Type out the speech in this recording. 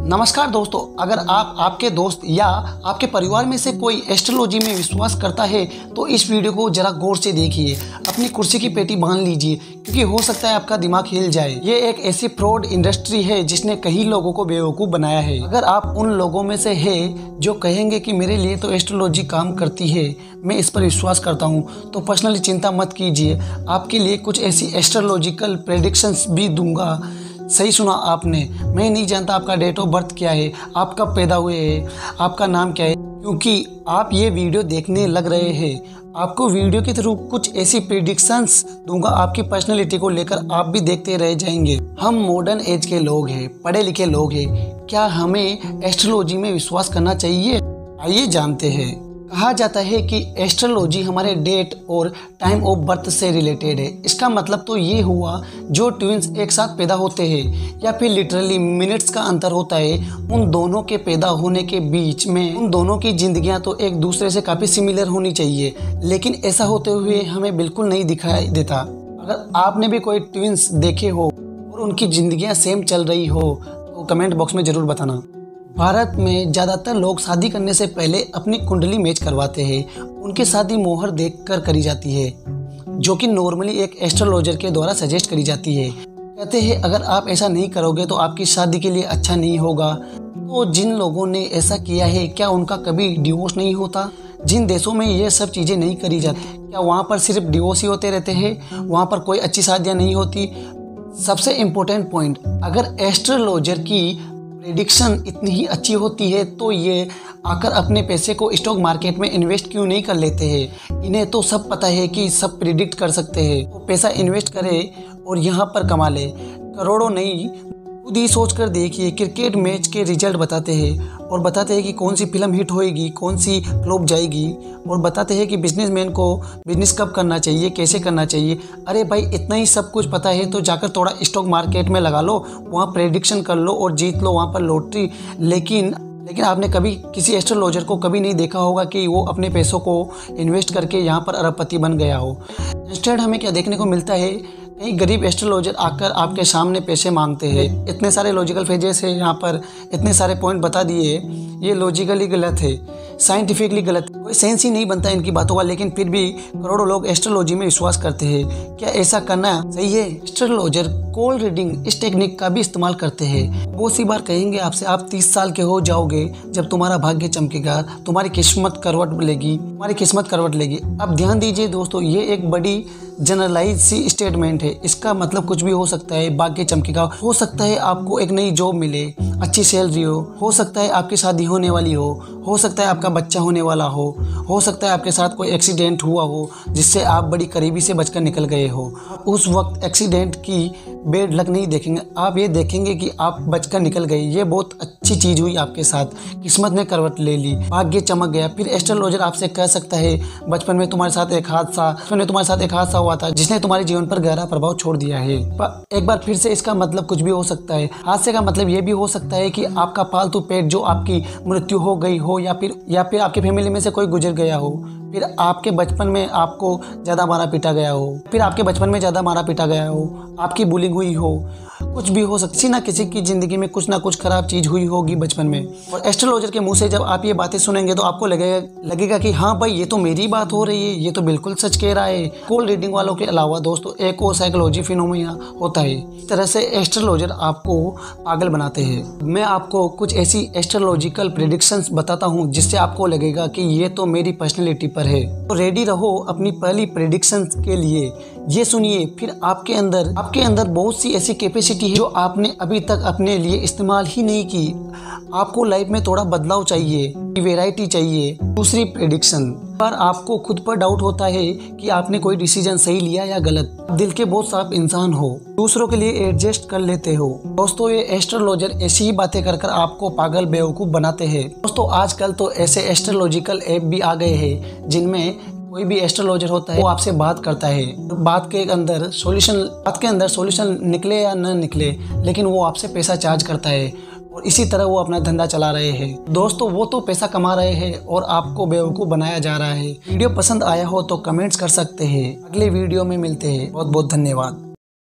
नमस्कार दोस्तों, अगर आपके दोस्त या आपके परिवार में से कोई एस्ट्रोलॉजी में विश्वास करता है तो इस वीडियो को जरा गौर से देखिए। अपनी कुर्सी की पेटी बांध लीजिए क्योंकि हो सकता है आपका दिमाग हिल जाए। ये एक ऐसी फ्रॉड इंडस्ट्री है जिसने कई लोगों को बेवकूफ़ बनाया है। अगर आप उन लोगों में से है जो कहेंगे कि मेरे लिए तो एस्ट्रोलॉजी काम करती है, मैं इस पर विश्वास करता हूँ, तो पर्सनली चिंता मत कीजिए। आपके लिए कुछ ऐसी एस्ट्रोलॉजिकल प्रेडिक्शंस भी दूंगा। सही सुना आपने। मैं नहीं जानता आपका डेट ऑफ बर्थ क्या है, आप कब पैदा हुए हैं, आपका नाम क्या है। क्योंकि आप ये वीडियो देखने लग रहे हैं, आपको वीडियो के थ्रू कुछ ऐसी प्रेडिक्शंस दूंगा आपकी पर्सनैलिटी को लेकर, आप भी देखते रह जाएंगे। हम मॉडर्न एज के लोग हैं, पढ़े लिखे लोग हैं, क्या हमें एस्ट्रोलॉजी में विश्वास करना चाहिए? आइए जानते हैं। कहा जाता है कि एस्ट्रोलॉजी हमारे डेट और टाइम ऑफ बर्थ से रिलेटेड है। इसका मतलब तो ये हुआ जो ट्विंस एक साथ पैदा होते हैं या फिर लिटरली मिनट्स का अंतर होता है, उन दोनों के पैदा होने के बीच में उन दोनों की जिंदगियां तो एक दूसरे से काफ़ी सिमिलर होनी चाहिए, लेकिन ऐसा होते हुए हमें बिल्कुल नहीं दिखाई देता। अगर आपने भी कोई ट्विंस देखे हो और उनकी जिंदगियाँ सेम चल रही हो तो कमेंट बॉक्स में ज़रूर बताना। भारत में ज़्यादातर लोग शादी करने से पहले अपनी कुंडली मैच करवाते हैं। उनकी शादी मोहर देखकर करी जाती है, जो कि नॉर्मली एक एस्ट्रोलॉजर के द्वारा सजेस्ट करी जाती है। कहते हैं अगर आप ऐसा नहीं करोगे तो आपकी शादी के लिए अच्छा नहीं होगा। तो जिन लोगों ने ऐसा किया है, क्या उनका कभी डिवोर्स नहीं होता? जिन देशों में ये सब चीज़ें नहीं करी जाती, क्या वहाँ पर सिर्फ डिवोर्स ही होते रहते हैं? वहाँ पर कोई अच्छी शादियाँ नहीं होती? सबसे इम्पोर्टेंट पॉइंट, अगर एस्ट्रोलॉजर की प्रेडिक्शन इतनी ही अच्छी होती है तो ये आकर अपने पैसे को स्टॉक मार्केट में इन्वेस्ट क्यों नहीं कर लेते हैं? इन्हें तो सब पता है कि सब प्रिडिक्ट कर सकते हैं। तो पैसा इन्वेस्ट करें और यहाँ पर कमा ले, करोड़ों नहीं। खुद ही सोच कर देखिए, क्रिकेट मैच के रिजल्ट बताते हैं और बताते हैं कि कौन सी फिल्म हिट होएगी, कौन सी फ्लॉप जाएगी, और बताते हैं कि बिजनेसमैन को बिजनेस कब करना चाहिए, कैसे करना चाहिए। अरे भाई, इतना ही सब कुछ पता है तो जाकर थोड़ा स्टॉक मार्केट में लगा लो, वहाँ प्रेडिक्शन कर लो और जीत लो वहाँ पर लॉटरी। लेकिन आपने कभी किसी एस्ट्रोलॉजर को कभी नहीं देखा होगा कि वो अपने पैसों को इन्वेस्ट करके यहाँ पर अरबपति बन गया हो। इंस्टेड हमें क्या देखने को मिलता है, कई गरीब एस्ट्रोलॉजर आकर आपके सामने पैसे मांगते हैं। इतने सारे लॉजिकल फेजेस है यहाँ पर, इतने सारे पॉइंट बता दिए, ये लॉजिकली गलत है, साइंटिफिकली गलत, कोई सेंस ही नहीं बनता इनकी बातों का, लेकिन फिर भी करोड़ों लोग एस्ट्रोलॉजी में विश्वास करते हैं। क्या ऐसा करना सही है? एस्ट्रोलॉजर कॉल रीडिंग इस टेक्निक का भी इस्तेमाल करते हैं। बहुत सी बार कहेंगे आपसे, आप 30 साल के हो जाओगे जब तुम्हारा भाग्य चमकेगा, तुम्हारी किस्मत करवट लेगी, तुम्हारी किस्मत करवट लेगी। अब ध्यान दीजिए दोस्तों, ये एक बड़ी जनरलाइज सी स्टेटमेंट है। इसका मतलब कुछ भी हो सकता है। भाग्य चमकेगा, हो सकता है आपको एक नई जॉब मिले, अच्छी सैलरी हो सकता है आपकी शादी होने वाली हो सकता है आपका बच्चा होने वाला हो सकता है आपके साथ कोई एक्सीडेंट हुआ हो जिससे आप बड़ी करीबी से बचकर निकल गए हो। उस वक्त एक्सीडेंट की बेड लक नहीं देखेंगे, आप ये देखेंगे कि आप बचकर निकल गए। ये बहुत अच्छी चीज़ हुई आपके साथ, किस्मत ने करवट ले ली, भाग्य चमक गया। फिर एस्ट्रोलॉजर आपसे कह सकता है बचपन में तुम्हारे साथ एक हादसा हुआ था जिसने तुम्हारे जीवन पर गहरा प्रभाव छोड़ दिया है। एक बार फिर से इसका मतलब कुछ भी हो सकता है। हादसे का मतलब ये भी हो सकता है कि आपका पालतू पेट जो आपकी मृत्यु हो गई हो, या फिर आपकी फैमिली में से कोई गुजर गया हो, फिर आपके बचपन में आपको ज़्यादा मारा पीटा गया हो, आपकी बुलिंग हुई हो, कुछ भी हो सकता है। किसी ना किसी की ज़िंदगी में कुछ ना कुछ खराब चीज़ हुई होगी बचपन में, और एस्ट्रोलॉजर के मुंह से जब आप ये बातें सुनेंगे तो आपको लगेगा कि हाँ भाई, ये तो मेरी बात हो रही है, ये तो बिल्कुल सच कह रहा है। कॉल रीडिंग वालों के अलावा दोस्तों एक और साइकोलॉजी फिनोमेना होता है। इस तरह से एस्ट्रोलॉजर आपको पागल बनाते हैं। मैं आपको कुछ ऐसी एस्ट्रोलॉजिकल प्रेडिक्शंस बताता हूँ जिससे आपको लगेगा कि ये तो मेरी पर्सनैलिटी पर है। तो रेडी रहो अपनी पहली प्रेडिक्शंस के लिए। ये सुनिए, फिर आपके अंदर बहुत सी ऐसी कैपेसिटी है जो आपने अभी तक अपने लिए इस्तेमाल ही नहीं की। आपको लाइफ में थोड़ा बदलाव चाहिए, वैरायटी चाहिए। दूसरी प्रेडिक्शन, पर आपको खुद पर डाउट होता है कि आपने कोई डिसीजन सही लिया या गलत। दिल के बहुत साफ इंसान हो, दूसरों के लिए एडजस्ट कर लेते हो। दोस्तों, ये एस्ट्रोलॉजर ऐसी ही बातें कर बातों पागल बेवकूफ़ बनाते हैं। दोस्तों, आजकल तो ऐसे एस्ट्रोलॉजिकल ऐप भी आ गए हैं जिनमें कोई भी एस्ट्रोलॉजर होता है वो आपसे बात करता है। बात के अंदर सॉल्यूशन निकले या न निकले, लेकिन वो आपसे पैसा चार्ज करता है और इसी तरह वो अपना धंधा चला रहे हैं। दोस्तों, वो तो पैसा कमा रहे हैं और आपको बेवकूफ़ बनाया जा रहा है। वीडियो पसंद आया हो तो कमेंट्स कर सकते हैं। अगले वीडियो में मिलते हैं। बहुत बहुत धन्यवाद।